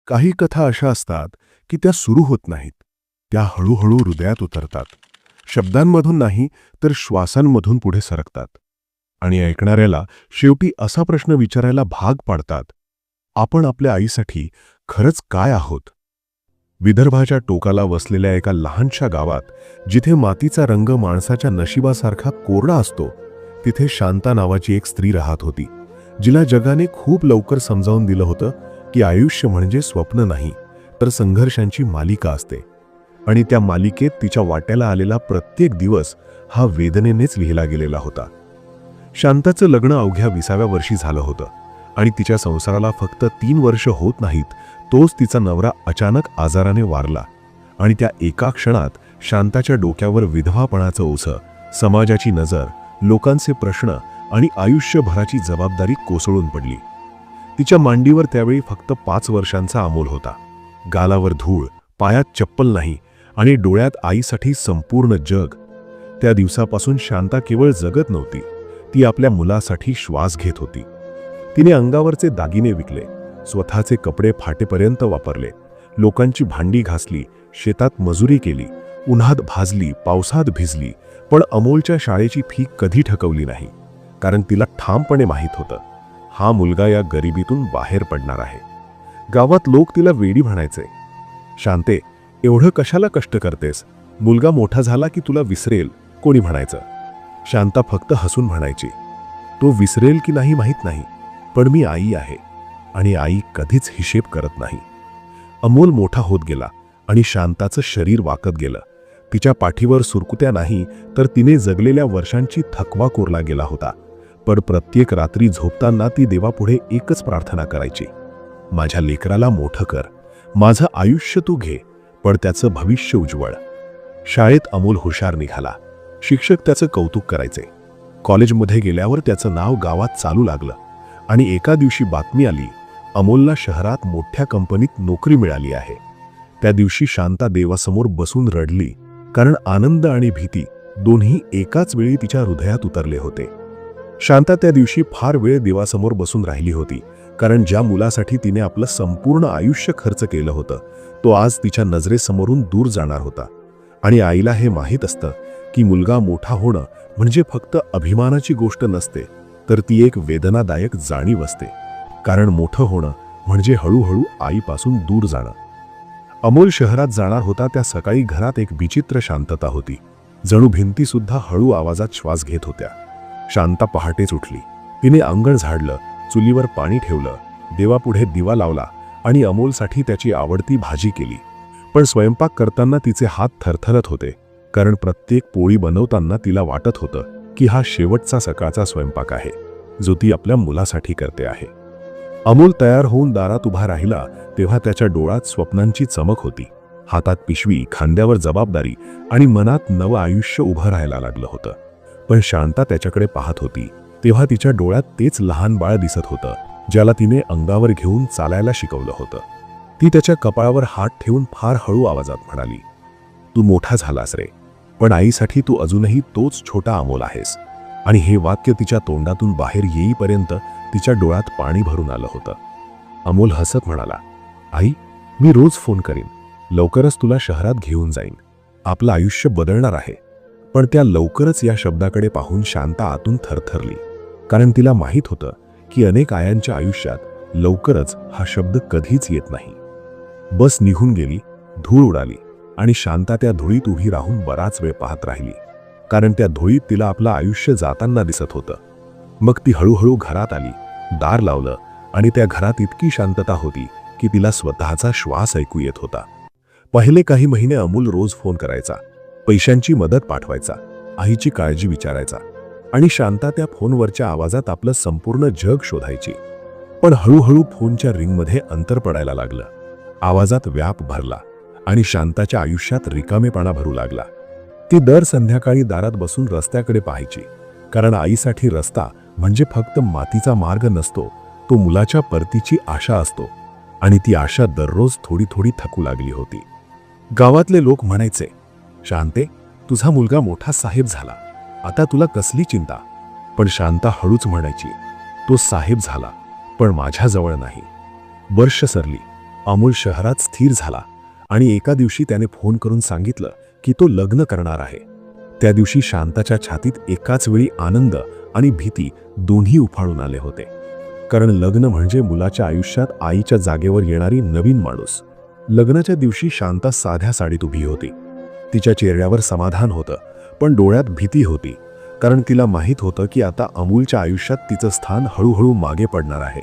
काही कथा अशा असतात की त्या सुरू होत नाहीत, त्या हळूहळू हृदयात उतरतात. शब्दांमधून नाही तर श्वासांमधून पुढे सरकतात आणि ऐकणाऱ्याला शेवटी असा प्रश्न विचारायला भाग पाडतात, आपण आपल्या आईसाठी खरंच काय आहोत? विदर्भाच्या टोकाला वसलेल्या एका लहानशा गावात, जिथे मातीचा रंग माणसाच्या नशिबासारखा कोरडा असतो, तिथे शांता नावाची एक स्त्री राहत होती, जिला जगाने खूप लवकर समजावून दिलं होतं की आयुष्य म्हणजे स्वप्न नाही तर संघर्षांची मालिका असते. आणि त्या मालिकेत तिच्या वाट्याला आलेला प्रत्येक दिवस हा वेदनेनेच लिहिला गेलेला होता. शांताचं लग्न अवघ्या 20व्या वर्षी झालं होतं आणि तिच्या संसाराला फक्त 3 वर्ष होत नाहीत, तोच तिचा नवरा अचानक आजाराने वारला. आणि त्या एका क्षणात शांताच्या डोक्यावर विधवापणाचं ओझं, समाजाची नजर, लोकांचे प्रश्न आणि आयुष्यभराची जबाबदारी कोसळून पडली. तिच्या मांडीवर त्यावेळी फक्त 5 वर्षांचा अमोल होता. गालावर धूळ, पायात चप्पल नाही आणि डोळ्यात आईसाठी संपूर्ण जग. त्या दिवसापासून शांता केवळ जगत नव्हती, ती आपल्या मुलासाठी श्वास घेत होती. तिने अंगावरचे दागिने विकले, स्वतःचे कपडे फाटेपर्यंत वापरले, लोकांची भांडी घासली, शेतात मजुरी केली, उन्हात भाजली, पावसात भिजली, पण अमोलच्या शाळेची फी कधी ठकवली नाही. कारण तिला ठामपणे माहीत होतं, हा मुलगा या गरिबीतून बाहेर पडणार आहे. गावात लोक तिला वेडी म्हणायचे, शांते, एवढं कशाला कष्ट करतेस? मुलगा मोठा झाला की तुला विसरेल, कोणी म्हणायचं. शांता फक्त हसून म्हणायची, तो विसरेल की नाही माहीत नाही, पण मी आई आहे आणि आई कधीच हिशेब करत नाही. अमोल मोठा होत गेला आणि शांताचं शरीर वाकत गेलं. तिच्या पाठीवर सुरकुत्या नाही तर तिने जगलेल्या वर्षांची थकवा कोरला गेला होता. पण प्रत्येक रात्री झोपताना ती देवापुढे एकच प्रार्थना करायची, माझ्या लेकराला मोठं कर, माझं आयुष्य तू घे, पण त्याचं भविष्य उज्ज्वळ. शाळेत अमोल हुशार निघाला, शिक्षक त्याचं कौतुक करायचे. कॉलेजमध्ये गेल्यावर त्याचं नाव गावात चालू लागलं आणि एका दिवशी बातमी आली, अमोलला शहरात मोठ्या कंपनीत नोकरी मिळाली आहे. त्या दिवशी शांता देवासमोर बसून रडली, कारण आनंद आणि भीती दोन्ही एकाच वेळी तिच्या हृदयात उतरले होते. शांता त्या दिवशी फार वेळ देवासमोर बसून राहिली होती, कारण ज्या मुलासाठी तिने आपलं संपूर्ण आयुष्य खर्च केलं होतं, तो आज तिच्या नजरेसमोरून दूर जाणार होता. आणि आईला हे माहीत असतं की मुलगा मोठा होणं म्हणजे फक्त अभिमानाची गोष्ट नसते, तर ती एक वेदनादायक जाणीव असते. कारण मोठं होणं म्हणजे हळूहळू आईपासून दूर जाणं. अमोल शहरात जाणार होता त्या सकाळी घरात एक विचित्र शांतता होती, जणू भिंतीसुद्धा हळू आवाजात श्वास घेत होत्या. शांता पहाटेच उठली, तिने अंगण झाडलं, चुलीवर पाणी ठेवलं, देवापुढे दिवा लावला आणि अमोलसाठी त्याची आवडती भाजी केली. पण स्वयंपाक करताना तिचे हात थरथरत होते, कारण प्रत्येक पोळी बनवताना तिला वाटत होतं की हा शेवटचा सकाळचा स्वयंपाक आहे, जो ती आपल्या मुलासाठी करते आहे. अमोल तयार होऊन दारात उभा राहिला तेव्हा त्याच्या डोळ्यात स्वप्नांची चमक होती. हातात पिशवी, खांद्यावर जबाबदारी आणि मनात नवं आयुष्य उभं राहायला लागलं होतं. पण शांता त्याच्याकडे पाहत होती तेव्हा तिच्या डोळ्यात तेच लहान बाळ दिसत होतं, ज्याला तिने अंगावर घेऊन चालायला शिकवलं होतं. ती त्याच्या कपाळावर हात ठेवून फार हळू आवाजात म्हणाली, तू मोठा झालास रे, पण आईसाठी तू अजूनही तोच छोटा अमोल आहेस. आणि हे वाक्य तिच्या तोंडातून बाहेर येईपर्यंत तिच्या डोळ्यात पाणी भरून आलं होतं. अमोल हसत म्हणाला, आई, मी रोज फोन करीन, लवकरच तुला शहरात घेऊन जाईन, आपलं आयुष्य बदलणार आहे. पण त्या लवकरच या शब्दाकडे पाहून शांता आतून थरथरली, कारण तिला माहीत होतं की अनेक आयांच्या आयुष्यात लवकरच हा शब्द कधीच येत नाही. बस निघून गेली, धूळ उडाली आणि शांता त्या धुळीत उभी राहून बराच वेळ पाहत राहिली, कारण त्या धुळीत तिला आपलं आयुष्य जाताना दिसत होतं. मग ती हळूहळू घरात आली, दार लावलं आणि त्या घरात इतकी शांतता होती की तिला स्वतःचा श्वास ऐकू येत होता. पहिले काही महिने अमोल रोज फोन करायचा, पैशांची मदत पाठवायचा, आईची काळजी विचारायचा आणि शांता त्या फोनवरच्या आवाजात आपलं संपूर्ण जग शोधायची. पण हळूहळू फोनच्या रिंगमध्ये अंतर पडायला लागलं, आवाजात व्याप भरला आणि शांताच्या आयुष्यात रिकामेपणा भरू लागला. ती दर संध्याकाळी दारात बसून रस्त्याकडे पाहायची, कारण आईसाठी रस्ता म्हणजे फक्त मातीचा मार्ग नसतो, तो मुलाच्या परतीची आशा असतो. आणि ती आशा दररोज थोडी थोडी थकू लागली होती. गावातले लोक म्हणायचे, शांते, तुझा मुलगा मोठा साहेब झाला, आता तुला कसली चिंता? पण शांता हळूच म्हणायची, तो साहेब झाला, पण माझ्याजवळ नाही. वर्ष सरली अमोल शहरात स्थिर झाला आणि एका दिवशी त्याने फोन करून सांगितलं की तो लग्न करणार आहे. त्या दिवशी शांताच्या छातीत एकाच वेळी आनंद आणि भीती दोन्ही उफाळून आले होते. कारण लग्न म्हणजे मुलाच्या आयुष्यात आईच्या जागेवर येणारी नवीन माणूस. लग्नाच्या दिवशी शांता साध्या साडीत उभी होती. तिच्या चेहऱ्यावर समाधान होतं, पण डोळ्यात भीती होती. कारण तिला माहीत होतं की आता अमोलच्या आयुष्यात तिचं स्थान हळूहळू मागे पडणार आहे.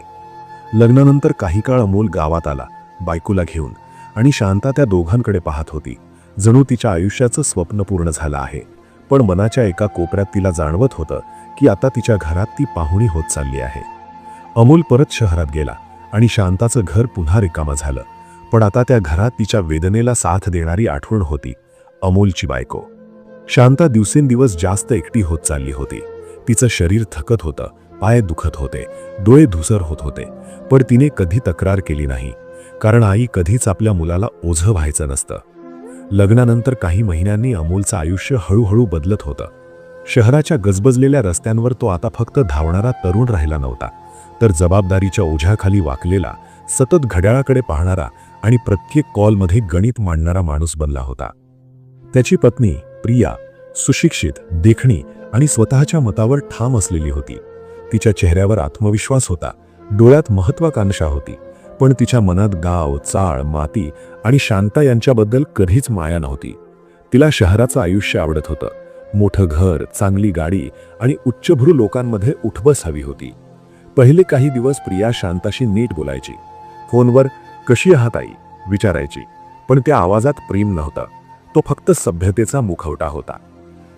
लग्नानंतर काही काळ अमोल गावात आला, बायकोला घेऊन, आणि शांता त्या दोघांकडे पाहत होती, जणू तिच्या आयुष्याचं स्वप्न पूर्ण झालं आहे. पण मनाच्या एका कोपऱ्यात तिला जाणवत होतं की आता तिच्या घरात ती पाहुणी होत चालली आहे. अमोल परत शहरात गेला आणि शांताचं घर पुन्हा रिकामं झालं. पण आता त्या घरात तिच्या वेदनेला साथ देणारी आठवण होती, अमोलची बायको. शांता दिवसेंदिवस जास्त एकटी होत चालली होती. तिचं शरीर थकत होतं, पाय दुखत होते, डोळे धुसर होत होते. पण तिने कधी तक्रार केली नाही, कारण आई कधीच आपल्या मुलाला ओझं व्हायचं नसतं. लग्नानंतर काही महिन्यांनी अमोलचं आयुष्य हळूहळू बदलत होतं. शहराच्या गजबजलेल्या रस्त्यांवर तो आता फक्त धावणारा तरुण राहिला नव्हता, तर जबाबदारीच्या ओझ्याखाली वाकलेला, सतत घड्याळाकडे पाहणारा आणि प्रत्येक कॉलमध्ये गणित मांडणारा माणूस बनला होता. त्याची पत्नी प्रिया सुशिक्षित, देखणी आणि स्वतःच्या मतावर ठाम असलेली होती. तिच्या चेहऱ्यावर आत्मविश्वास होता, डोळ्यात महत्वाकांक्षा होती, पण तिच्या मनात गाव, चाळ, माती आणि शांता यांच्याबद्दल कधीच माया नव्हती. तिला शहराचं आयुष्य आवडत होतं. मोठं घर, चांगली गाडी आणि उच्चभ्रू लोकांमध्ये उठबस हवी होती. पहिले काही दिवस प्रिया शांताशी नीट बोलायची. फोनवर कशी आहात आई विचारायची, पण त्या आवाजात प्रेम नव्हतं. तो फक्त सभ्यतेचा मुखवटा होता.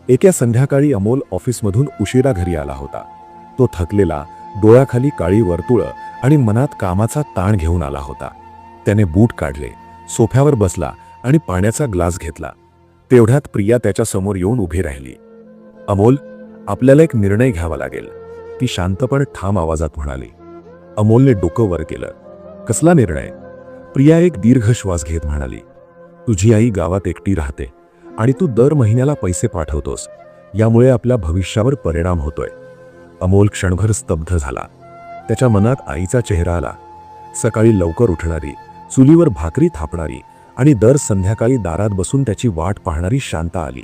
एका संध्याकाळी अमोल ऑफिसमधून उशिरा घरी आला होता. तो थकलेला, डोळ्याखाली काळी वर्तुळं आणि मनात कामाचा ताण घेऊन आला होता. त्याने बूट काढले, सोफ्यावर बसला आणि पाण्याचा ग्लास घेतला. तेवढ्यात प्रिया त्याच्या समोर येऊन उभी राहिली. अमोल, आपल्याला एक निर्णय घ्यावा लागेल, ती शांतपणे ठाम आवाजात म्हणाली. अमोलने डोकं वर केलं. कसला निर्णय? प्रिया एक दीर्घ श्वास घेत म्हणाली. तुझी आई गावात एकटी राहते आणि तू दर महिन्याला पैसे पाठवतोस. यामुळे आपल्या भविष्यावर परिणाम होतोय. अमोल क्षणभर स्तब्ध झाला. त्याच्या मनात आईचा चेहरा आला. सकाळी लवकर उठणारी, चुलीवर भाकरी थापणारी आणि दर संध्याकाळी दारात बसून त्याची वाट पाहणारी शांता आली.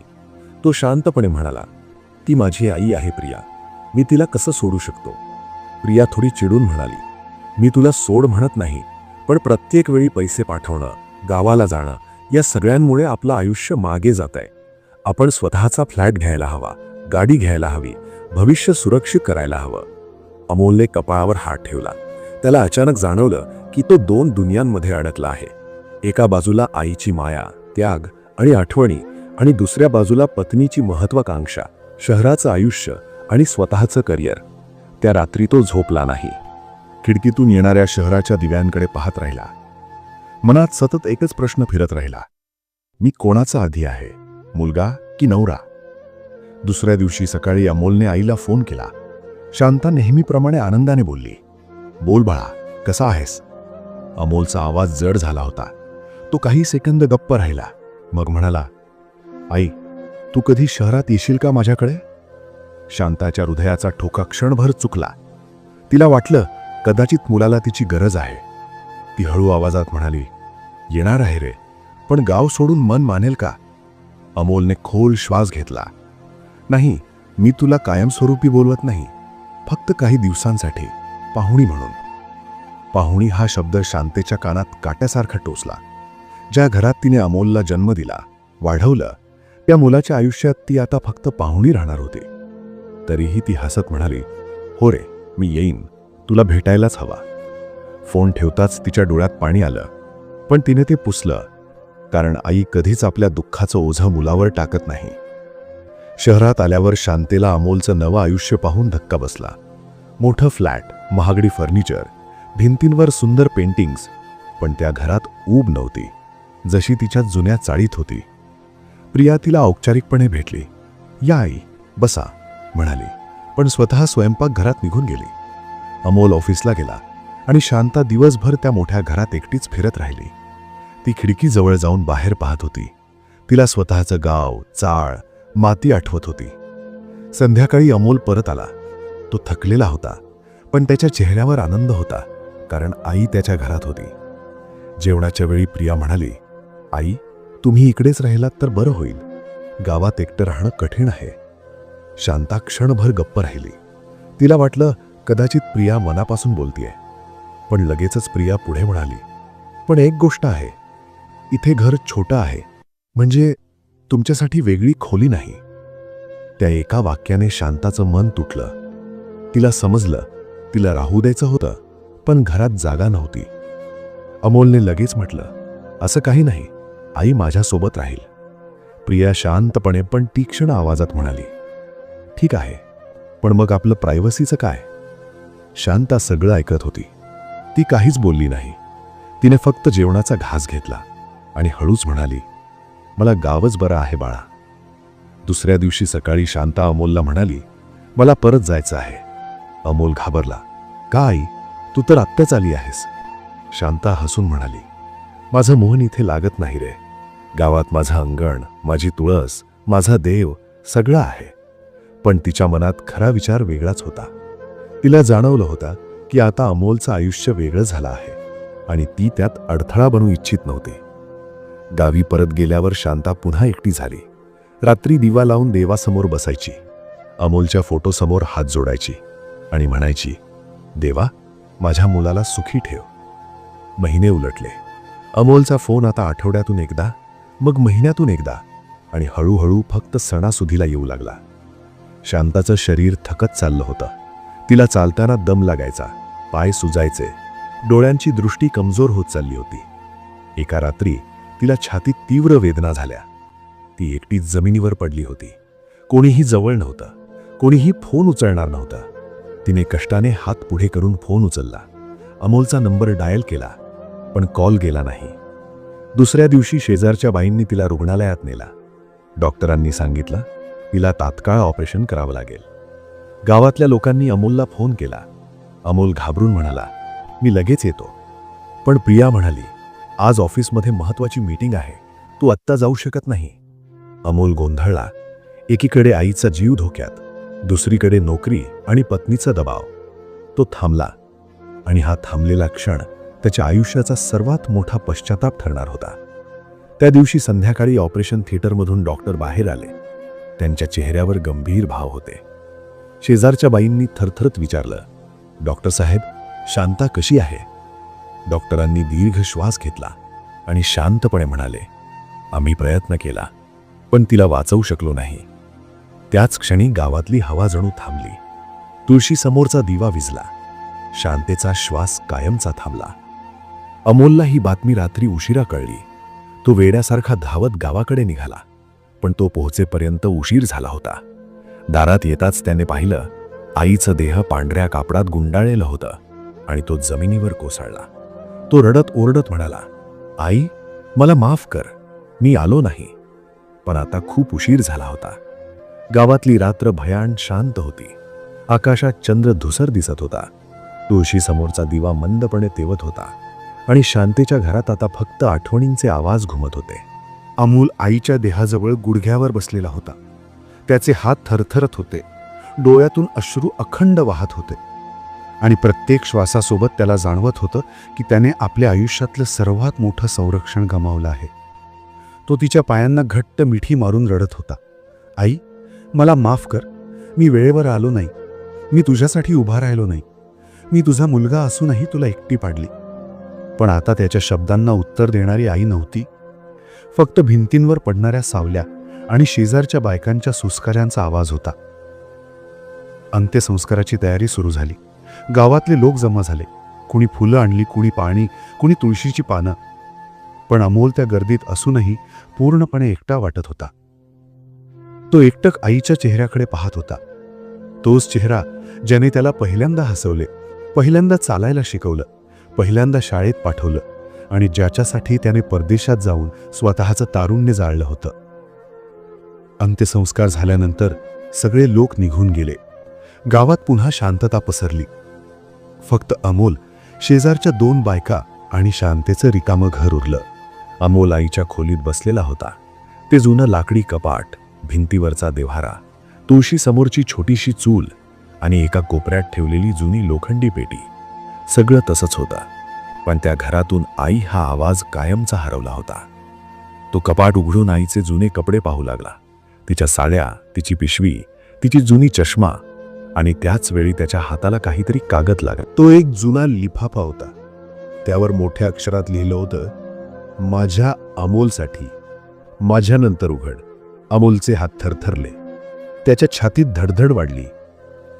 तो शांतपणे म्हणाला, ती माझी आई आहे प्रिया, मी तिला कसं सोडू शकतो? प्रिया थोडी चिडून म्हणाली, मी तुला सोड म्हणत नाही, पण प्रत्येक वेळी पैसे पाठवणं, गावाला जाणं, या सगळ्यांमुळे आपलं आयुष्य मागे जात आहे. आपण स्वतःचा फ्लॅट घ्यायला हवा, गाडी घ्यायला हवी, भविष्य सुरक्षित करायला हवं. अमोलने कपाळावर हात ठेवला. त्याला अचानक जाणवलं की तो दोन दुनियांमध्ये अडकला आहे. एका बाजूला आईची माया, त्याग आणि आठवणी, आणि दुसऱ्या बाजूला पत्नीची महत्वाकांक्षा, शहराचं आयुष्य आणि स्वतःचं करिअर. त्या रात्री तो झोपला नाही. खिडकीतून येणाऱ्या शहराच्या दिव्यांकडे पाहत राहिला. मनात सतत एकच प्रश्न फिरत राहिला, मी कोणाचा आधी आहे, मुलगा की नवरा? दुसऱ्या दिवशी सकाळी अमोलने आईला फोन केला. शांता नेहमीप्रमाणे आनंदाने बोलली, बोल बाळा, कसा आहेस? अमोलचा आवाज जड झाला होता. तो काही सेकंद गप्प राहिला, मग म्हणाला, आई, तू कधी शहरात येशील का माझ्याकडे? शांताच्या हृदयाचा ठोका क्षणभर चुकला. तिला वाटलं कदाचित मुलाला तिची गरज आहे. ती हळू आवाजात म्हणाली, येणार आहे रे, पण गाव सोडून मन मानेल का? अमोलने खोल श्वास घेतला. नाही, मी तुला कायमस्वरूपी बोलवत नाही, फक्त काही दिवसांसाठी, पाहुणी म्हणून. पाहुणी हा शब्द शांतेच्या कानात काट्यासारखा टोचला. ज्या घरात तिने अमोलला जन्म दिला, वाढवलं, त्या मुलाच्या आयुष्यात ती आता फक्त पाहुणी राहणार होती. तरीही ती हसत म्हणाली, हो रे, मी येईन, तुला भेटायलाच हवा. फोन ठेवताच तिच्या डोळ्यात पाणी आलं, पण तिने ते पुसलं, कारण आई कधीच आपल्या दुःखाचं ओझं मुलावर टाकत नाही. शहरात आल्यावर शांतेला अमोलचं नवं आयुष्य पाहून धक्का बसला. मोठं फ्लॅट, महागडी फर्निचर, भिंतींवर सुंदर पेंटिंग्स, पण त्या घरात ऊब नव्हती, जशी तिच्या जुन्या चाळीत होती. प्रिया तिला औपचारिकपणे भेटली. या आई, बसा, म्हणाली, पण स्वतः स्वयंपाकघरात निघून गेली. अमोल ऑफिसला गेला आणि शांता दिवसभर त्या मोठ्या घरात एकटीच फिरत राहिली. ती खिडकीजवळ जाऊन बाहेर पाहत होती. तिला स्वतःचं गाव, चाळ, माती आठवत होती. संध्याकाळी अमोल परत आला. तो थकलेला होता, पण त्याच्या चेहऱ्यावर आनंद होता, कारण आई त्याच्या घरात होती. जेवणाच्या वेळी प्रिया म्हणाली, आई, तुम्ही इकडेच राहिलात तर बरं होईल. गावात एकटं राहणं कठीण आहे. शांता क्षणभर गप्प राहिली. तिला वाटलं कदाचित प्रिया मनापासून बोलतीये. पण लगेचच प्रिया पुढे म्हणाली, पण एक गोष्ट आहे, इथे घर छोटं आहे, म्हणजे तुमच्यासाठी वेगळी खोली नाही. त्या एका वाक्याने शांताचं मन तुटलं. तिला समजलं तिला राहू द्यायचं होतं, पण घरात जागा नव्हती. अमोलने लगेच म्हटलं, असं काही नाही, आई माझ्यासोबत राहील. प्रिया शांतपणे पण तीक्ष्ण आवाजात म्हणाली, ठीक आहे, पण मग आपलं प्रायव्हसीचं काय? शांता सगळं ऐकत होती. ती काहीच बोलली नाही. तिने फक्त जेवणाचा घास घेतला आणि हळूच म्हणाली, मला गावच बरं आहे बाळा. दुसऱ्या दिवशी सकाळी शांता अमोलला म्हणाली, मला परत जायचं आहे. अमोल घाबरला. का आई, तू तर आत्ताच आली आहेस. शांता हसून म्हणाली, माझं मोहन इथे लागत नाही रे. गावात माझं अंगण, माझी तुळस, माझा देव सगळं आहे. पण तिच्या मनात खरा विचार वेगळाच होता. तिला जाणवलं होतं की आता अमोलचं आयुष्य वेगळं झालं आहे आणि ती त्यात अडथळा बनू इच्छित नव्हती. गावी परत गेल्यावर शांता पुन्हा एकटी झाली. रात्री दिवा लावून देवासमोर बसायची. अमोलच्या फोटोसमोर हात जोडायची आणि म्हणायची, देवा, माझ्या मुलाला सुखी ठेव. महिने उलटले. अमोलचा फोन आता आठवड्यातून एकदा, मग महिन्यातून एकदा आणि हळूहळू फक्त सणासुदीला येऊ लागला. शांताचं शरीर थकत चाललं होतं. तिला चालताना दम लागायचा, पाय सुजायचे, डोळ्यांची दृष्टी कमजोर होत चालली होती. एका रात्री तिला छातीत तीव्र वेदना झाल्या. ती एकटीच जमिनीवर पडली होती. कोणीही जवळ नव्हतं, कोणीही फोन उचलणार नव्हतं. तिने कष्टाने हात पुढे करून फोन उचलला. अमोलचा नंबर डायल केला, पण कॉल गेला नाही. दुसऱ्या दिवशी शेजारच्या बाईंनी तिला रुग्णालयात नेला. डॉक्टरांनी सांगितलं तिला तात्काळ ऑपरेशन करावं लागेल. गावातल्या लोकांनी अमोलला फोन केला. अमोल घाबरून म्हणाला, मी लगेच येतो. पण प्रिया म्हणाली, आज ऑफिसमध्ये महत्त्वाची मीटिंग आहे, तू आत्ता जाऊ शकत नाही. अमोल गोंधळला. एकीकडे आईचा जीव धोक्यात, दुसरीकडे नोकरी आणि पत्नीचा दबाव. तो थांबला आणि हा थांबलेला क्षण त्याच्या आयुष्याचा सर्वात मोठा पश्चाताप ठरणार होता. त्या दिवशी संध्याकाळी ऑपरेशन थिएटरमधून डॉक्टर बाहेर आले. त्यांच्या चेहऱ्यावर गंभीर भाव होते. शेजारच्या बाईंनी थरथरत विचारलं, डॉक्टर साहेब, शांता कशी आहे? डॉक्टरांनी दीर्घ श्वास घेतला आणि शांतपणे म्हणाले, आम्ही प्रयत्न केला, पण तिला वाचवू शकलो नाही. त्याच क्षणी गावातली हवा जणू थांबली. तुळशीसमोरचा दिवा विझला. शांतेचा श्वास कायमचा थांबला. अमोलला ही बातमी रात्री उशिरा कळली. तो वेड्यासारखा धावत गावाकडे निघाला, पण तो पोहोचेपर्यंत उशीर झाला होता. दारात येताच त्याने पाहिलं, आईचं देह पांढऱ्या कापडात गुंडाळलेलं होतं आणि तो जमिनीवर कोसळला. तो रडत ओरडत म्हणाला, आई, मला माफ कर, मी आलो नाही. पण आता खूप उशीर झाला होता. गावातली रात्र भयान शांत होती. आकाशात चंद्र धुसर दिसत होता. तुळशीसमोरचा दिवा मंदपणे तेवत होता आणि शांतेच्या घरात आता फक्त आठवणींचे आवाज घुमत होते. अमोल आईच्या देहाजवळ गुडघ्यावर बसलेला होता. त्याचे हात थरथरत होते. डोळ्यातून अश्रू अखंड वाहत होते आणि प्रत्येक श्वासासोबत त्याला जाणवत होतं की त्याने आपल्या आयुष्यातलं सर्वात मोठं संरक्षण गमावलं आहे. तो तिच्या पायांना घट्ट मिठी मारून रडत होता, आई, मला माफ कर, मी वेळेवर आलो नाही, मी तुझ्यासाठी उभा राहिलो नाही, मी तुझा मुलगा असूनही तुला एकटी पाडली. पण आता त्याच्या शब्दांना उत्तर देणारी आई नव्हती. फक्त भिंतींवर पडणाऱ्या सावल्या आणि शेजारच्या बायकांच्या सुस्काऱ्यांचा आवाज होता. अंत्यसंस्काराची तयारी सुरू झाली. गावातले लोक जमा झाले. कुणी फुलं आणली, कुणी पाणी, कुणी तुळशीची पानं. पण अमोल त्या गर्दीत असूनही पूर्णपणे एकटा वाटत होता. तो एकटक आईच्या चेहऱ्याकडे पाहत होता. तोच चेहरा ज्याने त्याला पहिल्यांदा हसवले, पहिल्यांदा चालायला शिकवलं, पहिल्यांदा शाळेत पाठवलं आणि ज्याच्यासाठी त्याने परदेशात जाऊन स्वतःचं तारुण्य जाळलं होतं. अंत्यसंस्कार झाल्यानंतर सगळे लोक निघून गेले. गावात पुन्हा शांतता पसरली. फक्त अमोल, शेजारच्या 2 बायका आणि शांतेचं रिकामं घर उरलं. अमोल आईच्या खोलीत बसलेला होता. ते जुनं लाकडी कपाट, भिंतीवरचा देव्हारा, तुळशीसमोरची छोटीशी चूल आणि एका कोपऱ्यात ठेवलेली जुनी लोखंडी पेटी, सगळं तसंच होतं. पण त्या घरातून आई हा आवाज कायमचा हरवला होता. तो कपाट उघडून आईचे जुने कपडे पाहू लागला. तिच्या साड्या, तिची पिशवी, तिची जुनी चष्मा, आणि त्याच वेळी त्याच्या हाताला काहीतरी कागद लागला. तो एक जुना लिफाफा होता. त्यावर मोठ्या अक्षरात लिहिलं होतं, माझ्या अमोलसाठी, माझ्यानंतर उघड. अमोलचे हात थरथरले. त्याच्या छातीत धडधड वाढली.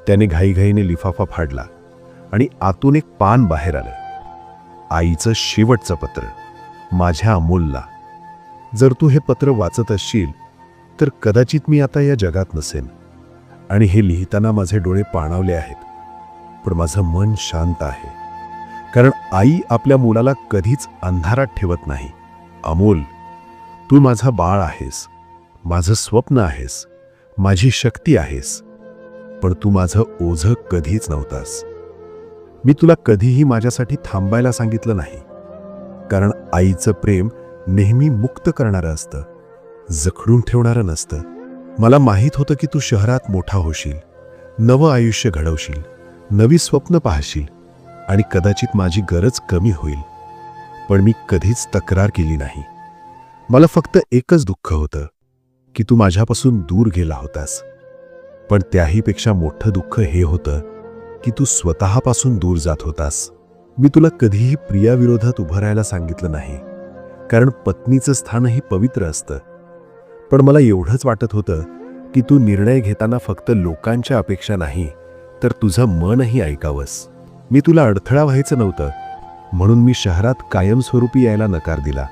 त्याने घाईघाईने लिफाफा फाडला आणि आतून एक पान बाहेर आलं. आईचं शेवटचं पत्र, माझ्या अमोलला. जर तू हे पत्र वाचत असशील तर कदाचित मी आता या जगात नसेन, आणि हे लिहिताना माझे डोळे पाणावले आहेत, पण माझं मन शांत आहे. कारण आई आपल्या मुलाला कधीच अंधारात ठेवत नाही. अमोल, तू माझा बाळ आहेस, माझं स्वप्न आहेस, माझी शक्ती आहेस, पण तू माझं ओझं कधीच नव्हतास. मी तुला कधीही माझ्यासाठी थांबायला सांगितलं नाही, कारण आईचं प्रेम नेहमी मुक्त करणारं असतं, जखडून ठेवणारं नसतं. मला माहीत होतं की तू शहरात मोठा होशील, नवं आयुष्य घडवशील, नवी स्वप्न पाहशील, आणि कदाचित माझी गरज कमी होईल, पण मी कधीच तक्रार केली नाही. मला फक्त एकच दुःख होतं की तू माझ्यापासून दूर गेला होतास. पण त्याहीपेक्षा मोठं दुःख हे होतं की तू स्वतःपासून दूर जात होतास. मी तुला कधीही प्रियाविरोधात उभं राहायला सांगितलं नाही, कारण पत्नीचं स्थानही पवित्र असतं. पण मला एवढंच वाटत होतं की तू निर्णय घेताना फक्त लोकांच्या अपेक्षा नाही, तर तुझं मनही ऐकावंस. मी तुला अडथळा व्हायचं नव्हतं, म्हणून मी शहरात कायमस्वरूपी यायला नकार दिला.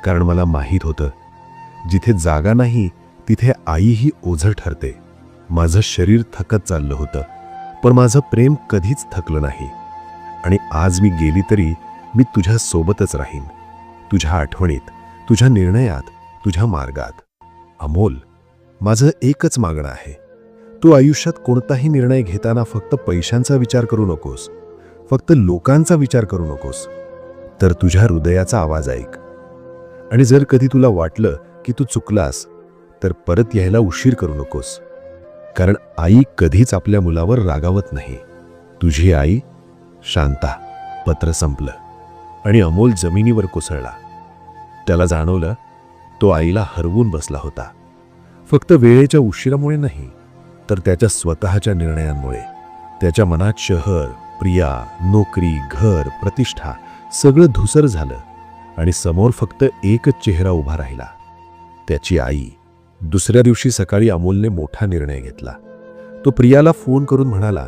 कारण मला माहीत होतं, जिथे जागा नाही तिथे आईही ओझं ठरते. माझं शरीर थकत चाललं होतं, पण माझं प्रेम कधीच थकलं नाही. आणि आज मी गेली तरी मी तुझ्या सोबतच राहीन, तुझ्या आठवणीत, तुझ्या निर्णयात, तुझ्या मार्गात. अमोल, माझं एकच मागणं आहे, तू आयुष्यात कोणताही निर्णय घेताना फक्त पैशांचा विचार करू नकोस, फक्त लोकांचा विचार करू नकोस, तर तुझ्या हृदयाचा आवाज ऐक. आणि जर कधी तुला वाटलं की तू चुकलास तर परत यायला उशीर करू नकोस, कारण आई कधीच आपल्या मुलावर रागावत नाही. तुझी आई, शांता. पत्र संपलं आणि अमोल जमिनीवर कोसळला. त्याला जाणवलं तो आईला हरवून बसला होता, फक्त वेळेच्या उशिरामुळे नाही, तर त्याच्या स्वतःच्या निर्णयांमुळे. त्याच्या मनात शहर, प्रिया, नोकरी, घर, प्रतिष्ठा सगळं धुसर झालं, आणि समोर फक्त एकच चेहरा उभा राहिला, त्याची आई. दुसऱ्या दिवशी सकाळी अमोलने मोठा निर्णय घेतला. तो प्रियाला फोन करून म्हणाला,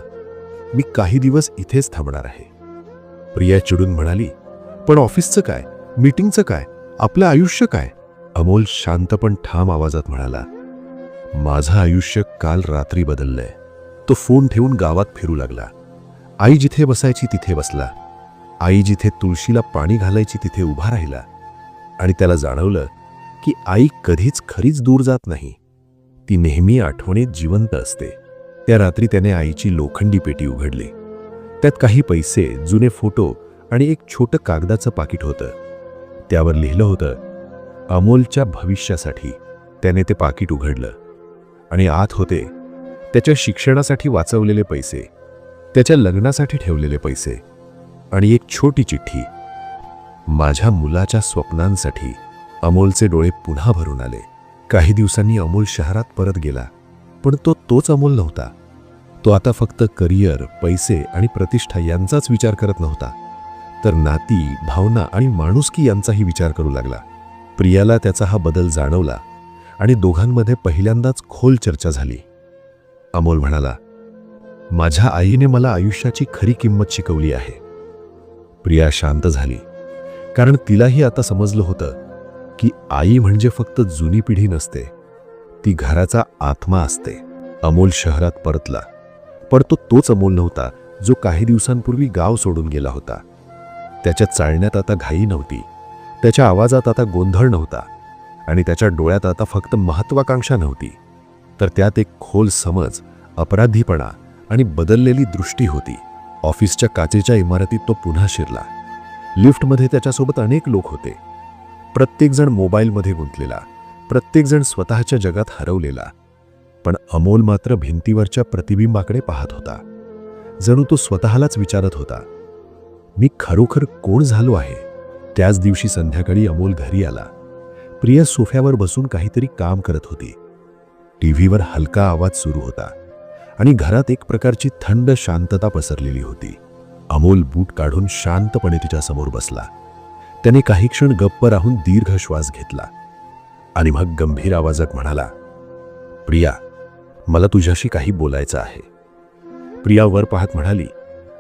मी काही दिवस इथेच थांबणार आहे. प्रिया चिडून म्हणाली, पण ऑफिसचं काय, मीटिंगचं काय, आपलं आयुष्य काय? अमोल शांत पण ठाम आवाजात म्हणाला, माझं आयुष्य काल रात्री बदललंय. तो फोन ठेवून गावात फिरू लागला. आई जिथे बसायची तिथे बसला. आई जिथे तुळशीला पाणी घालायची तिथे उभा राहिला. आणि त्याला जाणवलं की आई कधीच खरीच दूर जात नाही, ती नेहमी आठवणीत जिवंत असते. त्या रात्री त्याने आईची लोखंडी पेटी उघडली. त्यात काही पैसे, जुने फोटो आणि एक छोटं कागदाचं पाकिट होतं. त्यावर लिहिलं होतं, अमोलच्या भविष्यासाठी. त्याने ते पाकिट उघडलं आणि आत होते त्याच्या शिक्षणासाठी वाचवलेले पैसे, त्याच्या लग्नासाठी ठेवलेले पैसे, आणि एक छोटी चिठ्ठी, माझ्या मुलाच्या स्वप्नांसाठी. अमोलचे डोळे पुन्हा भरून आले. काही दिवसांनी अमोल शहरात परत गेला, पण तो तोच अमोल नव्हता. तो आता फक्त करिअर, पैसे आणि प्रतिष्ठा यांचाच विचार करत नव्हता, तर नाती, भावना आणि माणुसकी यांचाही विचार करू लागला. प्रियाला त्याचा हा बदल जाणवला आणि दोघांमध्ये पहिल्यांदाच खोल चर्चा झाली. अमोल म्हणाला, माझ्या आईने मला आयुष्याची खरी किंमत शिकवली आहे. प्रिया शांत झाली, कारण तिलाही आता समजलं होतं की आई म्हणजे फक्त जुनी पिढी नसते, ती घराचा आत्मा असते. अमोल शहरात परतला, पण तो तोच अमोल नव्हता जो काही दिवसांपूर्वी गाव सोडून गेला होता. त्याच्या चालण्यात आता घाई नव्हती, त्याच्या आवाजात आता गोंधळ नव्हता, आणि त्याच्या डोळ्यात आता फक्त महत्वाकांक्षा नव्हती, तर त्यात एक खोल समज, अपराधीपणा आणि बदललेली दृष्टी होती. ऑफिसच्या काचेच्या इमारतीत तो पुन्हा शिरला. लिफ्टमध्ये त्याच्यासोबत अनेक लोक होते. प्रत्येकजण मोबाईलमध्ये गुंतलेला, प्रत्येकजण स्वतःच्या जगात हरवलेला. पण अमोल मात्र भिंतीवरच्या प्रतिबिंबाकडे पाहत होता, जणू तो स्वतःलाच विचारत होता, मी खरोखर कोण झालो आहे. त्याच दिवशी संध्याकाळी अमोल घरी आला. प्रिया सोफ्यावर बसून काहीतरी काम करत होती. टीव्हीवर हलका आवाज सुरू होता आणि घरात एक प्रकारची थंड शांतता पसरलेली होती. अमोल बूट काढून शांतपणे तिच्या समोर बसला. त्याने काही क्षण गप्प राहून दीर्घ श्वास घेतला आणि मग गंभीर आवाजात म्हणाला, प्रिया, मला तुझ्याशी काही बोलायचं आहे. प्रिया वर पाहत म्हणाली,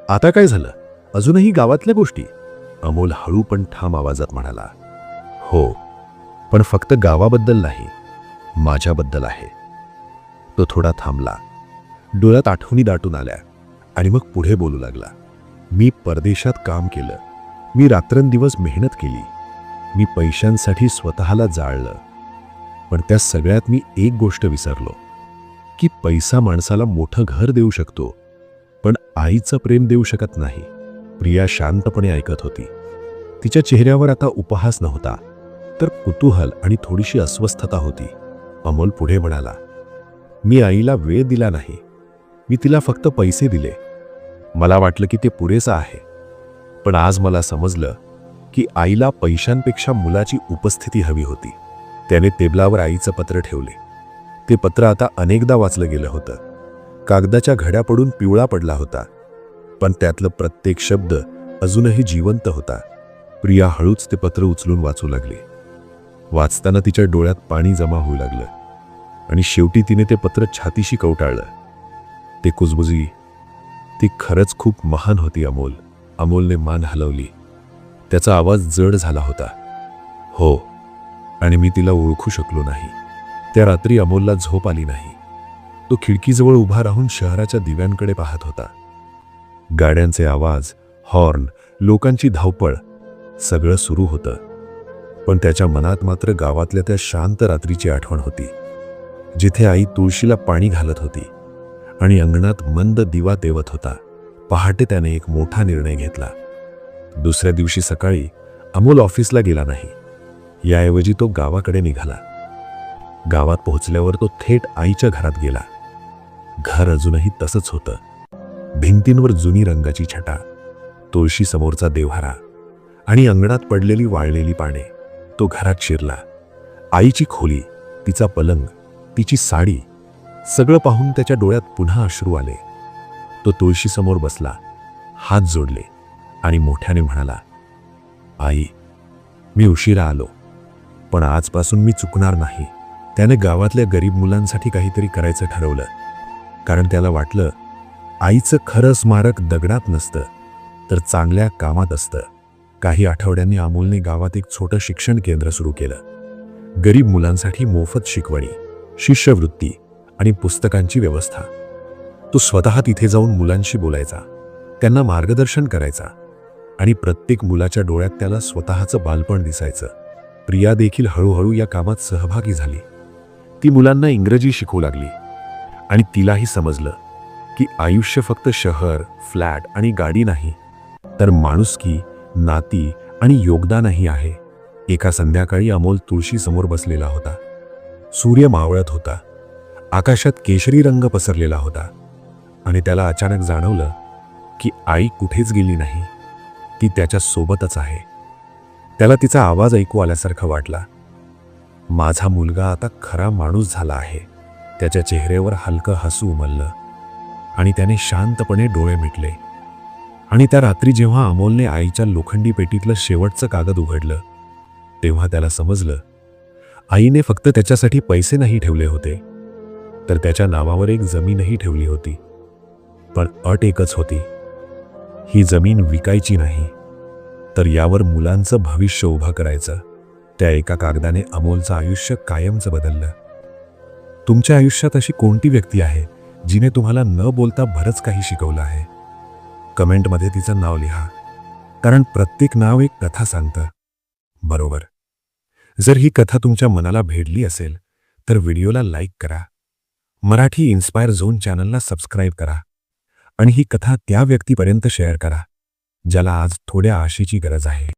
आता काय झालं? अजूनही गावातल्या गोष्टी? अमोल हळू पण ठाम आवाजात म्हणाला, हो, पण फक्त गावाबद्दल नाही, माझ्याबद्दल आहे. तो थोडा थांबला. डोळ्यात आठवणी दाटून आल्या आणि मग पुढे बोलू लागला. मी परदेशात काम केलं. मी रात्रंदिवस मेहनत केली. मी पैशांसाठी स्वतःला जाळलं. पण त्या सगळ्यात मी एक गोष्ट विसरलो, की पैसा माणसाला मोठं घर देऊ शकतो, पण आईचं प्रेम देऊ शकत नाही. प्रिया शांतपणे ऐकत होती. तिच्या चेहऱ्यावर आता उपहास नव्हता, तर कुतूहल आणि थोडीशी अस्वस्थता होती. अमोल पुढे म्हणाला, मी आईला वेळ दिला नाही. मी तिला फक्त पैसे दिले. मला वाटलं की ते पुरेसं आहे. पण आज मला समजलं की आईला पैशांपेक्षा मुलाची उपस्थिती हवी होती. त्याने टेबलावर आईचं पत्र ठेवले. ते पत्र आता अनेकदा वाचलं गेलं होतं. कागदाच्या घड्या पडून पिवळा पडला होता, पण त्यातलं प्रत्येक शब्द अजूनही जिवंत होता. प्रिया हळूच ते पत्र उचलून वाचू लागली. वाचताना तिच्या डोळ्यात पाणी जमा होऊ लागलं आणि शेवटी तिने ते पत्र छातीशी कवटाळलं. ते कुजबुजी, ती खरंच खूप महान होती अमोल. अमोलने मान हलवली. त्याचा आवाज जड झाला होता. हो, आणि मी तिला ओळखू शकलो नाही. त्या रात्री अमोलला झोप आली नाही. तो खिडकीजवळ उभा राहून शहराच्या दिव्यांकडे पाहत होता. गाड्यांचे आवाज, हॉर्न, लोकांची धावपळ, सगळं सुरू होतं. पण त्याच्या मनात मात्र गावातल्या त्या शांत रात्रीची आठवण होती, जिथे आई तुळशीला पाणी घालत होती आणि अंगणात मंद दिवा तेवत होता. पहाटे त्याने एक मोठा निर्णय घेतला. दुसऱ्या दिवशी सकाळी अमोल ऑफिसला गेला नाही. याऐवजी तो गावाकडे निघाला. गावात पोहोचल्यावर तो थेट आईच्या घरात गेला. घर अजूनही तसंच होतं. भिंतींवर जुनी रंगाची छटा, तुळशी समोरचा देव्हारा आणि अंगणात पडलेली वाळलेली पाने. तो घरात शिरला. आईची खोली, तिचा पलंग, तिची साडी, सगळं पाहून त्याच्या डोळ्यात पुन्हा अश्रू आले. तो तुळशीसमोर बसला, हात जोडले आणि मोठ्याने म्हणाला, आई, मी उशिरा आलो, पण आजपासून मी चुकणार नाही. त्याने गावातल्या गरीब मुलांसाठी काहीतरी करायचं ठरवलं, कारण त्याला वाटलं आईचं खरं स्मारक दगडात नसतं, तर चांगल्या कामात असतं. काही आठवड्यांनी अमोलने गावात एक छोटं शिक्षण केंद्र सुरू केलं. गरीब मुलांसाठी मोफत शिकवणी, शिष्यवृत्ती आणि पुस्तकांची व्यवस्था. तो स्वतः तिथे जाऊन मुलांशी बोलायचा, त्यांना मार्गदर्शन करायचा आणि प्रत्येक मुलाच्या डोळ्यात त्याला स्वतःचं बालपण दिसायचं. प्रिया देखील हळूहळू या कामात सहभागी झाली. ती मुलांना इंग्रजी शिकवू लागली आणि तिलाही समजलं की आयुष्य फक्त शहर, फ्लॅट आणि गाडी नाही, तर माणुसकी, नाती आणि योगदानही आहे. एका संध्याकाळी अमोल तुळशीसमोर बसलेला होता. सूर्य मावळत होता. आकाशात केशरी रंग पसरलेला होता आणि त्याला अचानक जाणवलं की आई कुठेच गेली नाही, ती त्याच्या सोबतच आहे. त्याला तिचा आवाज ऐकू आल्यासारखं वाटला. माझा मुलगा आता खरा माणूस झाला आहे. त्याच्या चेहऱ्यावर हलकं हसू उमललं आणि त्याने शांतपणे डोळे मिटले. आणि त्या रात्री जेव्हा अमोलने आईच्या लोखंडी पेटीतलं शेवटचं कागद उघडलं, तेव्हा त्याला समजलं, आईने फक्त त्याच्यासाठी पैसे नाही ठेवले होते, तर त्याच्या नावावर एक जमीनही ठेवली होती. पण अट एकच होती, ही जमीन विकायची नाही, तर यावर मुलांचं भविष्य उभं करायचं. त्या एका कागदाने अमोलचं आयुष्य कायमचं बदललं. तुमच्या आयुष्यात अशी कोणती व्यक्ती आहे जिने तुम्हाला न बोलता बरंच काही शिकवलं आहे? कमेंटमध्ये तिचं नाव लिहा, कारण प्रत्येक नाव एक कथा सांगतं. बरोबर. जर ही कथा तुमच्या मनाला भेटली असेल तर व्हिडिओला लाईक करा, मराठी इन्स्पायर झोन चॅनलला सबस्क्राईब करा आणि ही कथा त्या व्यक्तीपर्यंत शेअर करा ज्याला आज थोड्या आशेची गरज आहे.